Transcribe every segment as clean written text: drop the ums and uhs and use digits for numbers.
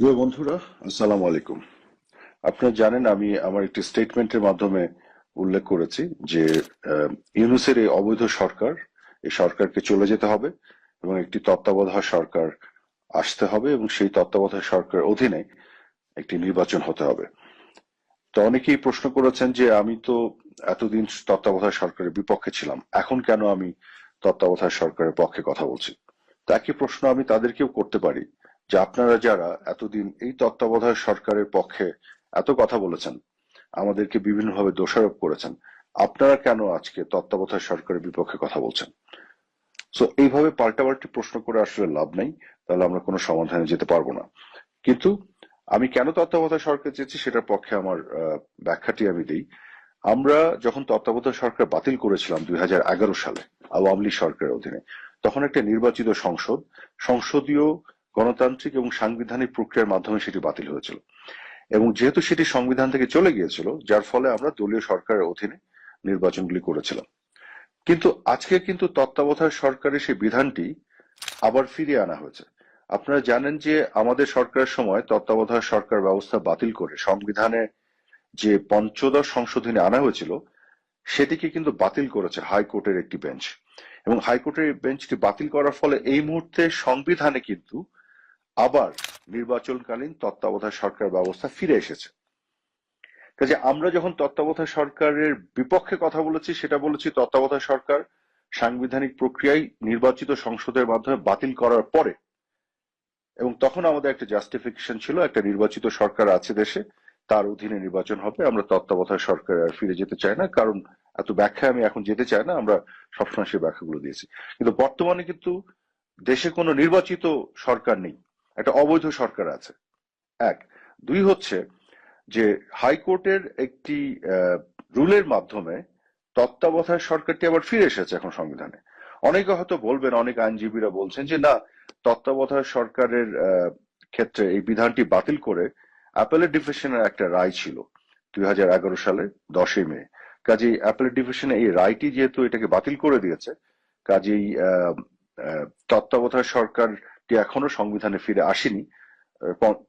প্রিয় বন্ধুরা, আসসালামু আলাইকুম। আপনারা জানেন আমি আমার একটি স্টেটমেন্টের মাধ্যমে উল্লেখ করেছি যে ইউনূসের এই অবৈধ সরকার, এই সরকারকে চলে যেতে হবে এবং একটি তত্ত্বাবধায়ক সরকার আসতে হবে এবং সেই তত্ত্বাবধায়ক সরকারের অধীনে একটি নির্বাচন হতে হবে। তো অনেকেই প্রশ্ন করেছেন যে আমি তো এতদিন তত্ত্বাবধায়ক সরকারের বিপক্ষে ছিলাম, এখন কেন আমি তত্ত্বাবধায়ক সরকারের পক্ষে কথা বলছি। তো একই প্রশ্ন আমি তাদেরকেও করতে পারি যে আপনারা যারা এতদিন এই তত্ত্বাবধায়ক সরকারের পক্ষে এত কথা বলেছেন, আমাদেরকে বিভিন্নভাবে দোষারোপ করেছেন, আপনারা কেন আজকে তত্ত্বাবধায়ক সরকারের বিপক্ষে কথা বলছেন। সো এইভাবে পাল্টাপাল্টি প্রশ্ন করে আসলে লাভ নাই, তাহলে আমরা কোনো সমাধানে যেতে পারবো না। কিন্তু আমি কেন তত্ত্বাবধায়ক সরকার চেয়েছি সেটার পক্ষে আমার ব্যাখ্যাটি আমি দিই। আমরা যখন তত্ত্বাবধায়ক সরকার বাতিল করেছিলাম 2011 সালে আওয়ামী লীগ সরকারের অধীনে, তখন একটা নির্বাচিত সংসদ, সংসদীয় গণতান্ত্রিক এবং সাংবিধানিক প্রক্রিয়ার মাধ্যমে সেটি বাতিল হয়েছিল। এবং যেহেতু সেটি সংবিধান থেকে চলে গিয়েছিল, যার ফলে আমরা দলীয় সরকারের অধীনে নির্বাচনগুলি করেছিলাম। কিন্তু আজকে কিন্তু তত্ত্বাবধায়ক সরকারের সেই বিধানটি আবার ফিরিয়ে আনা হয়েছে। আপনারা জানেন যে আমাদের সরকারের সময় তত্ত্বাবধায়ক সরকার ব্যবস্থা বাতিল করে সংবিধানে যে পঞ্চদশ সংশোধনী আনা হয়েছিল, সেটিকে কিন্তু বাতিল করেছে হাইকোর্টের একটি বেঞ্চ। এবং হাইকোর্টের এই বেঞ্চটি বাতিল করার ফলে এই মুহূর্তে সংবিধানে কিন্তু আবার নির্বাচনকালীন তত্ত্বাবধায়ক সরকার ব্যবস্থা ফিরে এসেছে। কাজে আমরা যখন তত্ত্বাবধায়ক সরকারের বিপক্ষে কথা বলেছি, সেটা বলেছি তত্ত্বাবধায়ক সরকার সাংবিধানিক প্রক্রিয়ায় নির্বাচিত সংসদের মাধ্যমে বাতিল করার পরে। এবং তখন আমাদের একটা জাস্টিফিকেশন ছিল, একটা নির্বাচিত সরকার আছে দেশে, তার অধীনে নির্বাচন হবে, আমরা তত্ত্বাবধায়ক সরকার আর ফিরে যেতে চাই না, কারণ এত ব্যাখ্যা আমি এখন যেতে চাই না, আমরা সবসময় সেই ব্যাখ্যাগুলো দিয়েছি। কিন্তু বর্তমানে কিন্তু দেশে কোনো নির্বাচিত সরকার নেই, একটা অবৈধ সরকার আছে। এক। দুই হচ্ছে যে হাইকোর্টের একটি রুলের মাধ্যমে তত্ত্বাবধায়ক সরকারটি আবার ফিরে এসেছে এখন সংবিধানে। অনেকে হয়তো বলবেন, অনেক আইনজীবীরা বলছেন যে না, তত্ত্বাবধায়ক সরকারের ক্ষেত্রে এই বিধানটি বাতিল করে অ্যাপেলেট ডিভিশনের একটা রায় ছিল 2011 সালে 10ই মে। কাজেই অ্যাপেলেট ডিভিশনে এই রায়টি যেহেতু এটাকে বাতিল করে দিয়েছে, কাজেই তত্ত্বাবধায়ক সরকারটি এখনো সংবিধানে ফিরে আসেনি।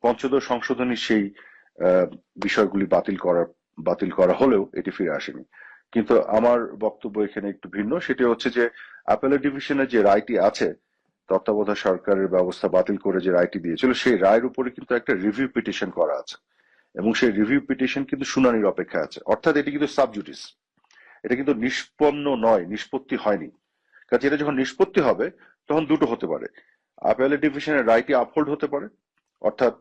পঞ্চদশ সংশোধনীর সেই বিষয়গুলি বাতিল করা হলেও এটি ফিরে আসেনি। কিন্তু আমার বক্তব্য এখানে একটু ভিন্ন, সেটি হচ্ছে যে অ্যাপেলেট ডিভিশনের যে রায়টি আছে, তত্ত্বাবধায়ক সরকারের ব্যবস্থা বাতিল করে যে রায়টি দিয়েছিল, সেই রায়ের উপরে কিন্তু একটা রিভিউ পিটিশন করা আছে এবং সেই রিভিউ পিটিশন কিন্তু শুনানির অপেক্ষায় আছে। অর্থাৎ এটি কিন্তু সাবজুডিস, এটা কিন্তু নিষ্পন্ন নয়, নিষ্পত্তি হয়নি। কাজে এটা যখন নিষ্পত্তি হবে, তখন দুটো হতে পারে: অ্যাপেলেট ডিভিশনের রায়টি আপহোল্ড হতে পারে, অর্থাৎ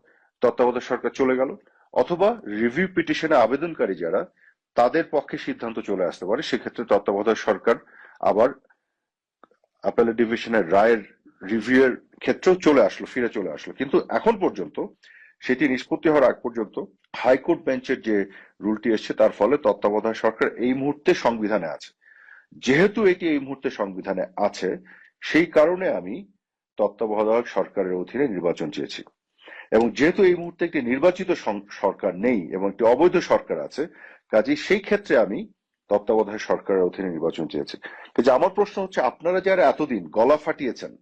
তত্ত্বাবধায়ক সরকার চলে গেল, অথবা রিভিউ পিটিশনে আবেদনকারী যারা, তাদের পক্ষে সিদ্ধান্ত চলে আসতে পারে, সেক্ষেত্রে তত্ত্বাবধায়ক সরকার আবার অ্যাপেলেট ডিভিশনের রায়ের রিভিউ এর ক্ষেত্রেও ফিরে চলে আসলো। কিন্তু এখন পর্যন্ত সেটি নিষ্পত্তি হওয়ার আগ পর্যন্ত হাইকোর্ট বেঞ্চের যে রুলটি এসছে, তার ফলে তত্ত্বাবধায়ক সরকার এই মুহূর্তে সংবিধানে আছে। যেহেতু এটি এই মুহূর্তে সংবিধানে আছে, সেই কারণে আমি তত্ত্বাবধায়ক সরকারের অধীনে নির্বাচন চেয়েছি। এবং যেহেতু এই মুহূর্তে একটি নির্বাচিত সরকার নেই এবং একটি অবৈধ সরকার আছে, কাজেই সেই ক্ষেত্রে আমি তত্ত্বাবধায়ক সরকারের অধীনে নির্বাচন চেয়েছি। কাজে আমার প্রশ্ন হচ্ছে, আপনারা যারা এতদিন গলা ফাটিয়েছেন,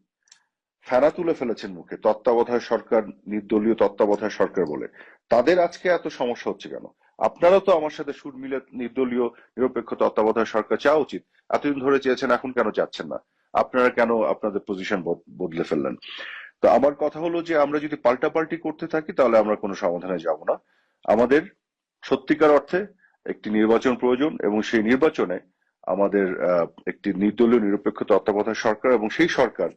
ফেনা তুলে ফেলেছেন মুখে তত্ত্বাবধায়ক সরকার, নির্দলীয় তত্ত্বাবধায়ক সরকার বলে, তাদের আজকে এত সমস্যা হচ্ছে কেন? আপনারা তো আমার সাথে সুর মিলে নির্দলীয় নিরপেক্ষ তত্ত্বাবধায়ক সরকার চাওয়া উচিত, এতদিন ধরে চেয়েছেন, এখন কেন চাচ্ছেন না? আপনারা কেন আপনাদের পজিশন বদলে ফেললেন? তো আমার কথা হলো যে আমরা যদি পাল্টাপাল্টি করতে থাকি, তাহলে আমরা কোনো সমাধানে যাব না। আমাদের সত্যিকার অর্থে একটি নির্বাচন প্রয়োজন এবং সেই নির্বাচনে আমাদের একটি নির্দলীয় নিরপেক্ষ তত্ত্বাবধায়ক সরকার, এবং সেই সরকার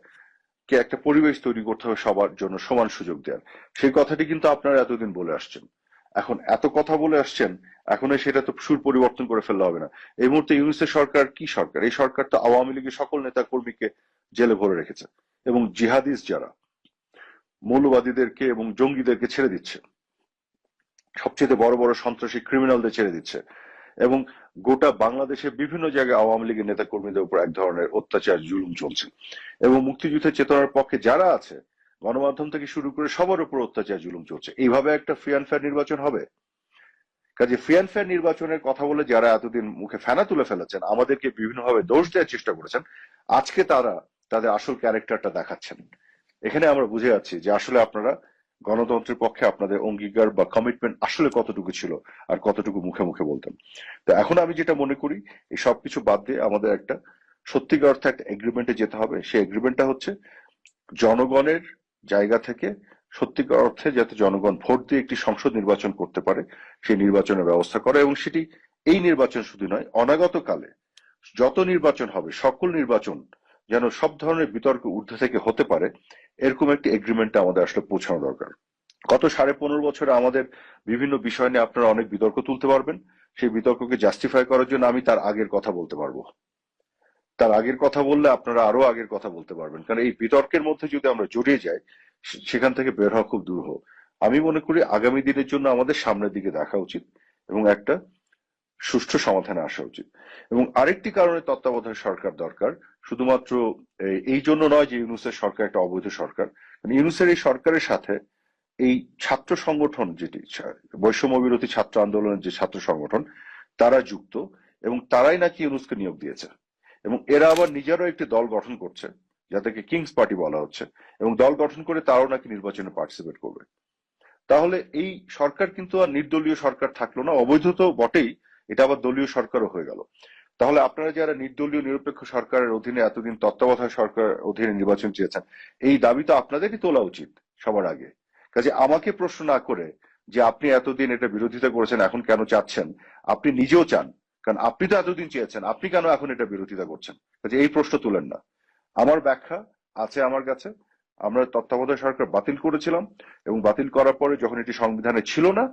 কে একটা পরিবেশ তৈরি করতে হবে সবার জন্য সমান সুযোগ দেওয়ার। সেই কথাটি কিন্তু আপনারা এতদিন বলে আসছেন। এখন এত কথা বলে আসছেন, এখন সেটা তো সুর পরিবর্তন করে ফেললে হবে না। এই মুহূর্তে ইউনূসের সরকার কি সরকার? এই সরকার তো আওয়ামী লীগের সকল নেতা কর্মীকে জেলে ভরে রেখেছে এবং জিহাদিস যারা, মৌলবাদীদেরকে এবং জঙ্গিদেরকে ছেড়ে দিচ্ছে, সবচেয়ে বড় বড় সন্ত্রাসী ক্রিমিনালদের ছেড়ে দিচ্ছে, এবং গোটা বাংলাদেশের বিভিন্ন জায়গায় আওয়ামী লীগের নেতা কর্মীদের উপর এক ধরনের অত্যাচার জুলুম চলছে। এবং মুক্তিযুদ্ধের চেতনার পক্ষে যারা আছে, গণমাধ্যম থেকে শুরু করে সবার উপর অত্যাচার জুলুম চলছে। এইভাবে একটা ফ্রি অ্যান্ড ফেয়ার নির্বাচন হবে? কাজে ফ্রি অ্যান্ড ফেয়ার নির্বাচনের কথা বলে যারা এতদিন মুখে ফেনা তুলে ফেলেছেন, আমাদেরকে বিভিন্নভাবে দোষ দেওয়ার চেষ্টা করেছেন, আজকে তারা তাদের আসল ক্যারেক্টারটা দেখাচ্ছেন। এখানে আমরা বুঝে যাচ্ছি যে আসলে আপনারা গণতন্ত্রের পক্ষে আপনাদের অঙ্গীকার বা কমিটমেন্ট আসলে কতটুকু ছিল আর কতটুকু মুখে মুখে বলতেন। তো এখন আমি যেটা মনে করি, এই সবকিছু বাদ দিয়ে আমাদের একটা সত্যিকার অর্থে একটা এগ্রিমেন্টে যেতে হবে। সেই এগ্রিমেন্টটা হচ্ছে জনগণের জায়গা থেকে সত্যিকার অর্থে যাতে জনগণ ভোট দিয়ে একটি সংসদ নির্বাচন করতে পারে, সেই নির্বাচনের ব্যবস্থা করে, এবং সেটি এই নির্বাচন শুধু নয়, অনাগত কালে যত নির্বাচন হবে সকল নির্বাচন যেন সব ধরনের বিতর্ক ঊর্ধ্বে থেকে হতে পারে, এরকম একটি এগ্রিমেন্টে আমাদের আসলে পৌঁছানো দরকার। গত 15.5 বছরে আমাদের বিভিন্ন বিষয় নিয়ে আপনারা অনেক বিতর্ক তুলতে পারবেন। সেই বিতর্ককে জাস্টিফাই করার জন্য আমি তার আগের কথা বলতে পারবো। তার আগের কথা বললে আপনারা আরো আগের কথা বলতে পারবেন, কারণ এই বিতর্কের মধ্যে যদি আমরা জড়িয়ে যাই সেখান থেকে বের হওয়া খুব দুরূহ। আমি মনে করি আগামী দিনের জন্য আমাদের সামনের দিকে দেখা উচিত এবং একটা সুষ্ঠু সমাধানে আসা উচিত। এবং আরেকটি কারণে তত্ত্বাবধায়ক সরকার দরকার, শুধুমাত্র এই জন্য নয় যে ইউনূসের সরকার একটা অবৈধ সরকার। ইউনূসের এই সরকারের সাথে এই ছাত্র সংগঠন, যেটি বৈষম্য বিরোধী ছাত্র আন্দোলনের যে ছাত্র সংগঠন, তারা যুক্ত, এবং তারাই নাকি ইউনূসকে নিয়োগ দিয়েছে। এবং এরা আবার নিজেরও একটি দল গঠন করছে যাদেরকে কিংস পার্টি বলা হচ্ছে, এবং দল গঠন করে তারাও নাকি নির্বাচনে পার্টিসিপেট করবে। তাহলে এই সরকার কিন্তু আর নির্দলীয় সরকার থাকলো না, অবৈধ তো বটেই, এটা আবার দলীয় সরকারও হয়ে গেল। তাহলে আপনারা যারা নির্দলীয় নিরপেক্ষ সরকারের অধীনে এতদিন তত্ত্বাবধায়ক সরকার অধীনে নির্বাচন চেয়েছেন, এই দাবি তো আপনাদেরই তোলা উচিত সবার আগে। কাজে আমাকে প্রশ্ন না করে যে আপনি এতদিন এটা বিরোধিতা করেছেন এখন কেন চাচ্ছেন, আপনি নিজেও চান, কারণ আপনি তো এতদিন চেয়েছেন, আপনি কেন এখন এটা বিরোধিতা করছেন? কাজে এই প্রশ্ন তুলেন না। আমার ব্যাখ্যা আছে আমার কাছে। আমরা তত্ত্বাবধায়ক সরকার বাতিল করেছিলাম, এবং বাতিল করার পরে যখন এটি সংবিধানে ছিল না,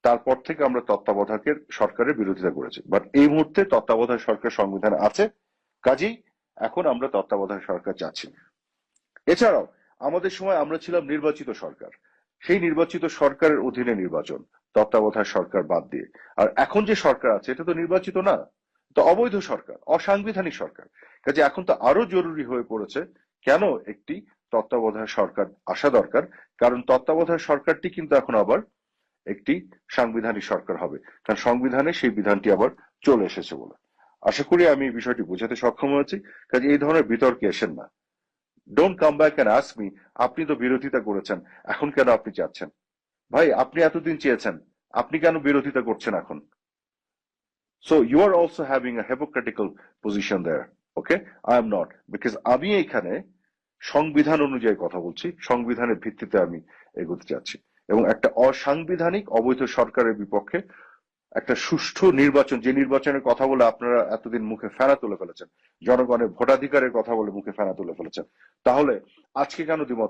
তারপর থেকে আমরা তত্ত্বাবধায়কের সরকারের বিরোধিতা করেছি। বাট এই মুহূর্তে তত্ত্বাবধায়ক সরকার সংবিধানে আছে, কাজেই এখন আমরা তত্ত্বাবধায়ক সরকার চাচ্ছি। এছাড়াও আমাদের সময় আমরা ছিলাম নির্বাচিত সরকার, সেই নির্বাচিত সরকারের অধীনে নির্বাচন, তত্ত্বাবধায়ক সরকার বাদ দিয়ে। আর এখন যে সরকার আছে এটা তো নির্বাচিত না, তো অবৈধ সরকার, অসাংবিধানিক সরকার। কাজে এখন তো আরো জরুরি হয়ে পড়েছে কেন একটি তত্ত্বাবধায়ক সরকার আসা দরকার, কারণ তত্ত্বাবধায়ক সরকারটি কিন্তু এখন আবার একটি সাংবিধানিক সরকার হবে, কারণ সংবিধানে সেই বিধানটি আবার চলে এসেছে বলে। আশা করি আমি এই বিষয়টি বোঝাতে সক্ষম হয়েছি। কাজে এই ধরনের বিতর্কে এসেন না। Don't come back and ask me আপনি তো বিরোধিতা করেছেন, এখন কেন আপনি চাচ্ছেন? ভাই, আপনি এতদিন চেয়েছেন, আপনি কেন বিরোধিতা করছেন এখন? So you are also having a hypocritical position there. Okay, I am not, because আমি এখানে সংবিধান অনুযায়ী কথা বলছি, সংবিধানের ভিত্তিতে আমি এগোতে চাচ্ছি, এবং একটা অসাংবিধানিক অবৈধ সরকারের বিপক্ষে একটা সুষ্ঠু নির্বাচন, যে নির্বাচনের কথা বলে আপনারা এতদিন মুখে ফেনা তুলে ফেলেছেন, জনগণের ভোটাধিকারের কথা বলে মুখে ফেনা তুলে ফেলেছেন, তাহলে আজকে কেন দ্বিমত